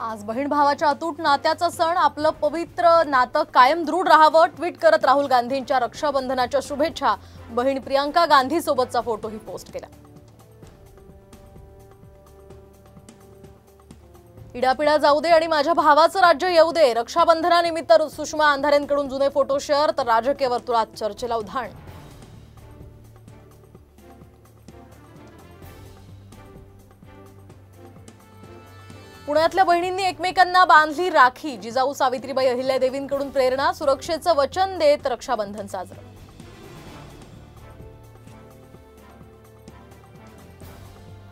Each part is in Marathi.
आज बहीण भावाच्या अतूट नात्याचा सण, आपलं पवित्र नातं कायम दृढ राहावं ट्विट करत राहुल गांधींच्या रक्षाबंधनाच्या शुभेच्छा. बहीण प्रियंका गांधी सोबतचा फोटोही पोस्ट केला. इडापिडा जाऊ दे आणि माझ्या भावाचं राज्य येऊ दे. रक्षाबंधनानिमित्त सुषमा अंधारेंकडून जुने फोटो शेअर, तर राजकीय वर्तुळात चर्चेला उधाण. पुण्यातल्या बहिणींनी एकमेकांना बांधली राखी. जिजाऊ सावित्रीबाई अहिल्यादेवींकडून प्रेरणा, सुरक्षेचं वचन देत रक्षाबंधन साजरं.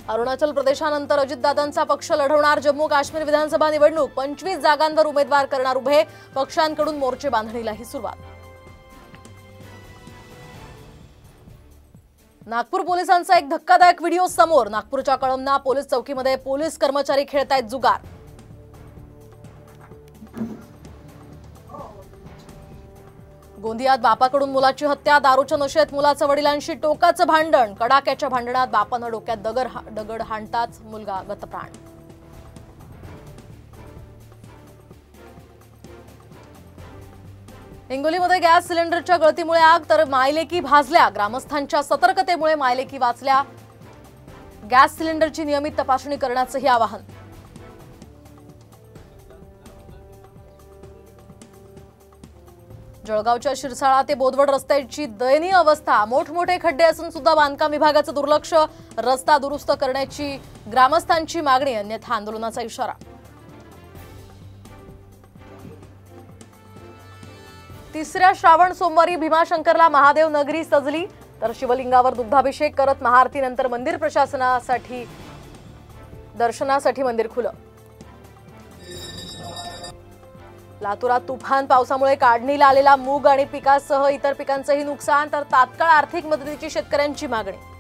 अरुणाचल प्रदेशानंतर अजितदादांचा पक्ष लढवणार जम्मू काश्मीर विधानसभा निवडणूक. 25 जागांवर उमेदवार करणार उभे. पक्षांकडून मोर्चे बांधणीलाही सुरुवात. नागपूर पोलिसांचा एक धक्कादायक व्हिडिओ समोर. नागपूरच्या कळमना पोलीस चौकीमध्ये पोलीस कर्मचारी खेळतायत जुगार. गोंदियात बापाकडून मुलाची हत्या. दारूच्या नशेत मुलाचं वडिलांशी टोकाचं भांडण. कडाक्याच्या भांडणात बापानं डोक्यात दगड हाणताच मुलगा गतप्राण. हिंगोलीमध्ये गॅस सिलेंडरच्या गळतीमुळे आग, तर मायलेकी भाजल्या. ग्रामस्थांच्या सतर्कतेमुळे मायलेकी वाचल्या. गॅस सिलेंडरची नियमित तपासणी करण्याचंही आवाहन. जळगावच्या शिरसाळा ते बोदवड रस्त्याची दयनीय अवस्था. मोठमोठे खड्डे असून सुद्धा बांधकाम विभागाचं दुर्लक्ष. रस्ता दुरुस्त करण्याची ग्रामस्थांची मागणी, अन्यथा आंदोलनाचा इशारा. तिसऱ्या श्रावण सोमवारी भीमाशंकरला महादेव नगरी सजली, तर शिवलिंगावर दुग्धाभिषेक करत महाआरतीनंतर मंदिर प्रशासनासाठी दर्शनासाठी मंदिर खुलं. लातूरात तुफान पावसामुळे काढणीला आलेला मूग आणि पिकासह इतर पिकांचंही नुकसान, तर तात्काळ आर्थिक मदतीची शेतकऱ्यांची मागणी.